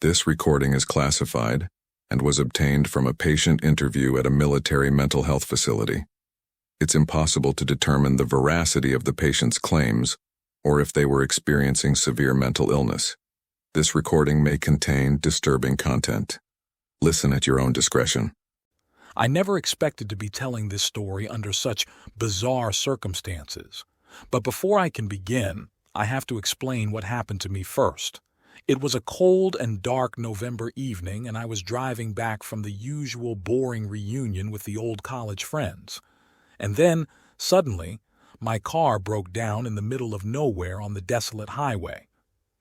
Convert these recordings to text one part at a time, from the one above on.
This recording is classified and was obtained from a patient interview at a military mental health facility. It's impossible to determine the veracity of the patient's claims or if they were experiencing severe mental illness. This recording may contain disturbing content. Listen at your own discretion. I never expected to be telling this story under such bizarre circumstances. But before I can begin, I have to explain what happened to me first. It was a cold and dark November evening, and I was driving back from the usual boring reunion with the old college friends. And then, suddenly, my car broke down in the middle of nowhere on the desolate highway.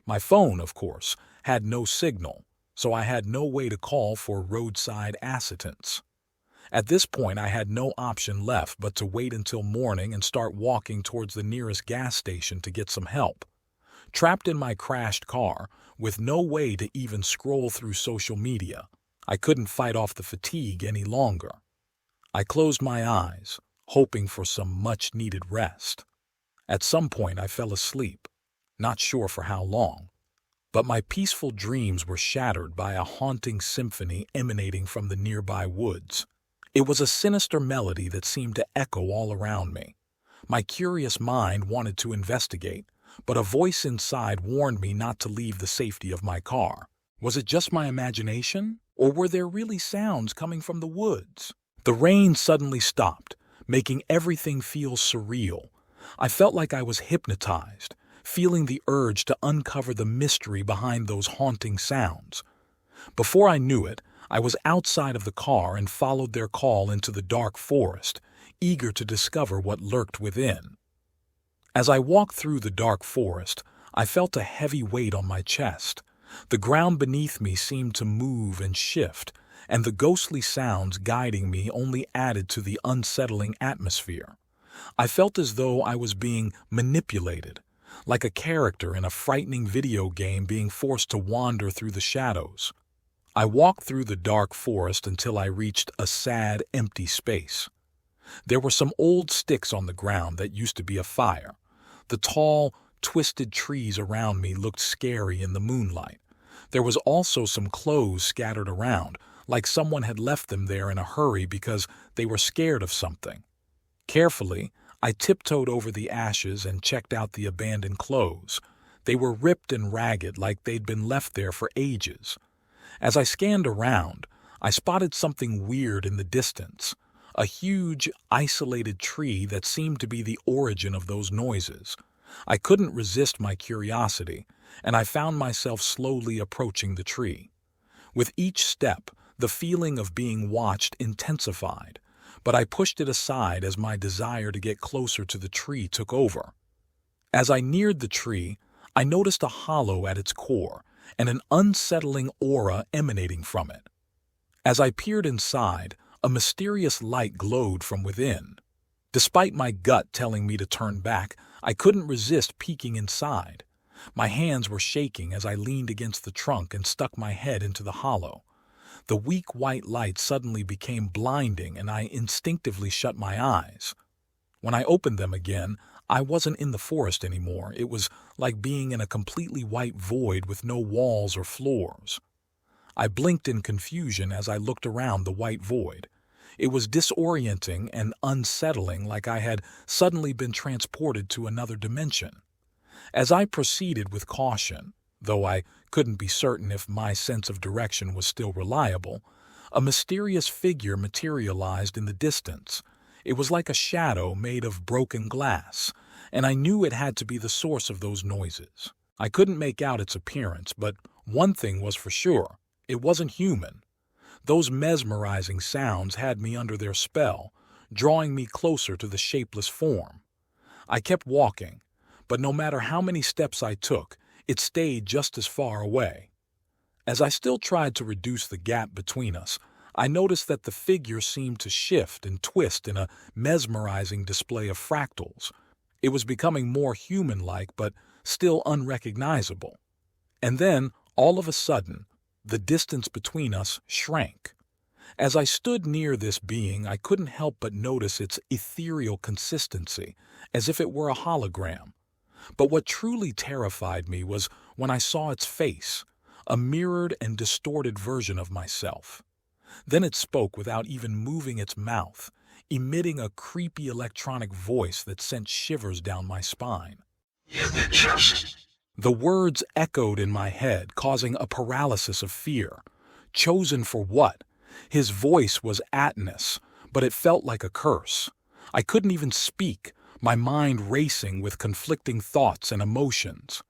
My phone, of course, had no signal, so I had no way to call for roadside assistance. At this point, I had no option left but to wait until morning and start walking towards the nearest gas station to get some help. Trapped in my crashed car, with no way to even scroll through social media, I couldn't fight off the fatigue any longer. I closed my eyes, hoping for some much-needed rest. At some point, I fell asleep, not sure for how long. But my peaceful dreams were shattered by a haunting symphony emanating from the nearby woods. It was a sinister melody that seemed to echo all around me. My curious mind wanted to investigate, but a voice inside warned me not to leave the safety of my car. Was it just my imagination, or were there really sounds coming from the woods? The rain suddenly stopped, making everything feel surreal. I felt like I was hypnotized, feeling the urge to uncover the mystery behind those haunting sounds. Before I knew it, I was outside of the car and followed their call into the dark forest, eager to discover what lurked within. As I walked through the dark forest, I felt a heavy weight on my chest. The ground beneath me seemed to move and shift, and the ghostly sounds guiding me only added to the unsettling atmosphere. I felt as though I was being manipulated, like a character in a frightening video game being forced to wander through the shadows. I walked through the dark forest until I reached a sad, empty space. There were some old sticks on the ground that used to be a fire. The tall, twisted trees around me looked scary in the moonlight. There was also some clothes scattered around, like someone had left them there in a hurry because they were scared of something. Carefully, I tiptoed over the ashes and checked out the abandoned clothes. They were ripped and ragged like they'd been left there for ages. As I scanned around, I spotted something weird in the distance. A huge, isolated tree that seemed to be the origin of those noises. I couldn't resist my curiosity, and I found myself slowly approaching the tree. With each step, the feeling of being watched intensified, but I pushed it aside as my desire to get closer to the tree took over. As I neared the tree, I noticed a hollow at its core and an unsettling aura emanating from it. As I peered inside, a mysterious light glowed from within. Despite my gut telling me to turn back, I couldn't resist peeking inside. My hands were shaking as I leaned against the trunk and stuck my head into the hollow. The weak white light suddenly became blinding, and I instinctively shut my eyes. When I opened them again, I wasn't in the forest anymore. It was like being in a completely white void with no walls or floors. I blinked in confusion as I looked around the white void. It was disorienting and unsettling, like I had suddenly been transported to another dimension. As I proceeded with caution, though I couldn't be certain if my sense of direction was still reliable, a mysterious figure materialized in the distance. It was like a shadow made of broken glass, and I knew it had to be the source of those noises. I couldn't make out its appearance, but one thing was for sure. It wasn't human. Those mesmerizing sounds had me under their spell, drawing me closer to the shapeless form. I kept walking, but no matter how many steps I took, it stayed just as far away. As I still tried to reduce the gap between us, I noticed that the figure seemed to shift and twist in a mesmerizing display of fractals. It was becoming more human-like, but still unrecognizable. And then, all of a sudden, the distance between us shrank. As I stood near this being, I couldn't help but notice its ethereal consistency, as if it were a hologram. But what truly terrified me was when I saw its face, a mirrored and distorted version of myself. Then it spoke without even moving its mouth, emitting a creepy electronic voice that sent shivers down my spine. You've been chosen. The words echoed in my head, causing a paralysis of fear. Chosen for what? His voice was Atnus, but it felt like a curse. I couldn't even speak, my mind racing with conflicting thoughts and emotions.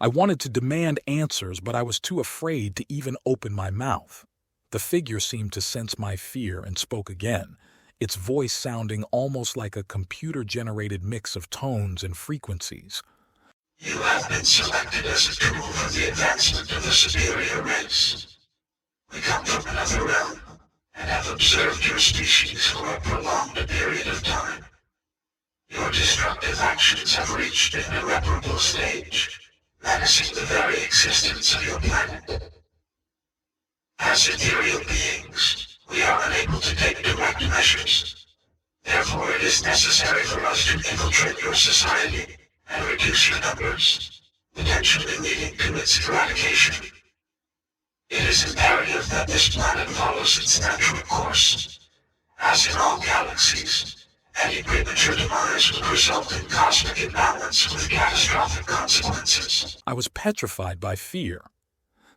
I wanted to demand answers, but I was too afraid to even open my mouth. The figure seemed to sense my fear and spoke again, its voice sounding almost like a computer-generated mix of tones and frequencies. You have been selected as a tool for the advancement of a superior race. We come from another realm, and have observed your species for a prolonged period of time. Your destructive actions have reached an irreparable stage, menacing the very existence of your planet. As ethereal beings, we are unable to take direct measures. Therefore, it is necessary for us to infiltrate your society and reduce your numbers, potentially leading to its eradication. It is imperative that this planet follows its natural course. As in all galaxies, any premature demise would result in cosmic imbalance with catastrophic consequences. I was petrified by fear.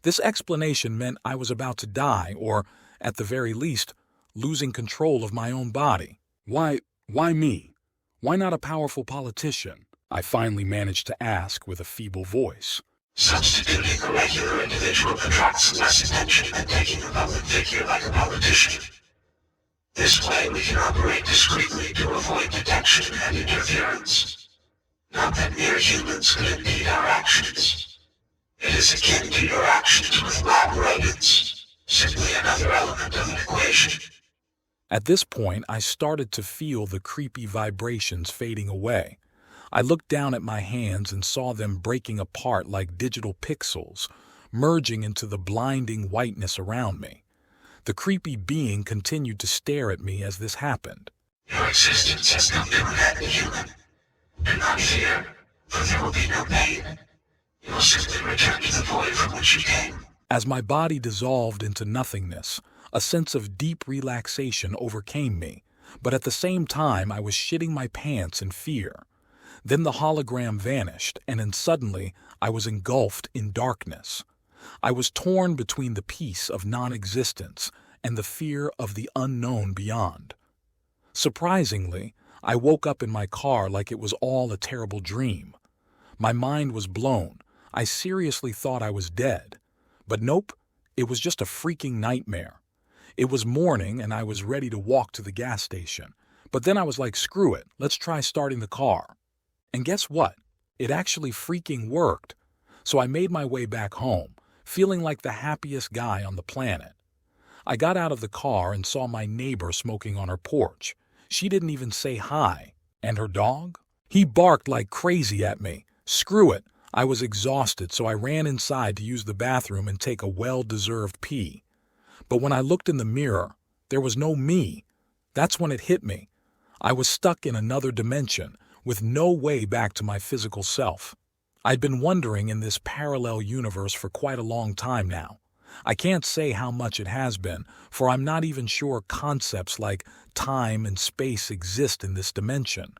This explanation meant I was about to die, or, at the very least, losing control of my own body. Why me? Why not a powerful politician? I finally managed to ask with a feeble voice. Substituting a regular individual attracts less attention than taking a public figure like a politician. This way we can operate discreetly to avoid detection and interference. Not that mere humans could impede our actions. It is akin to your actions with lab rodents, simply another element of an equation. At this point, I started to feel the creepy vibrations fading away. I looked down at my hands and saw them breaking apart like digital pixels, merging into the blinding whiteness around me. The creepy being continued to stare at me as this happened. Your existence has come to an end, human. Do not fear, for there will be no pain. You will simply return to the void from which you came. As my body dissolved into nothingness, a sense of deep relaxation overcame me, but at the same time I was shitting my pants in fear. Then the hologram vanished, and then suddenly I was engulfed in darkness. I was torn between the peace of non-existence and the fear of the unknown beyond. Surprisingly, I woke up in my car like it was all a terrible dream. My mind was blown. I seriously thought I was dead. But nope, it was just a freaking nightmare. It was morning and I was ready to walk to the gas station. But then I was like, screw it, let's try starting the car. And guess what? It actually freaking worked. So I made my way back home, feeling like the happiest guy on the planet. I got out of the car and saw my neighbor smoking on her porch. She didn't even say hi. And her dog? He barked like crazy at me. Screw it. I was exhausted, so I ran inside to use the bathroom and take a well-deserved pee. But when I looked in the mirror, there was no me. That's when it hit me. I was stuck in another dimension, with no way back to my physical self. I'd been wandering in this parallel universe for quite a long time now. I can't say how much it has been, for I'm not even sure concepts like time and space exist in this dimension.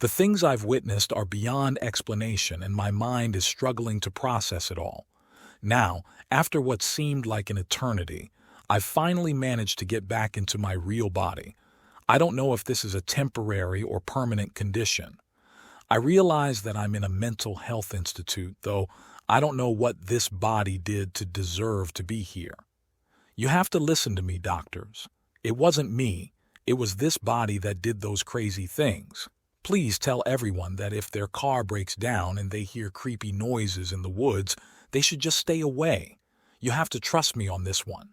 The things I've witnessed are beyond explanation, and my mind is struggling to process it all. Now, after what seemed like an eternity, I've finally managed to get back into my real body. I don't know if this is a temporary or permanent condition. I realize that I'm in a mental health institute, though I don't know what this body did to deserve to be here. You have to listen to me, doctors. It wasn't me. It was this body that did those crazy things. Please tell everyone that if their car breaks down and they hear creepy noises in the woods, they should just stay away. You have to trust me on this one.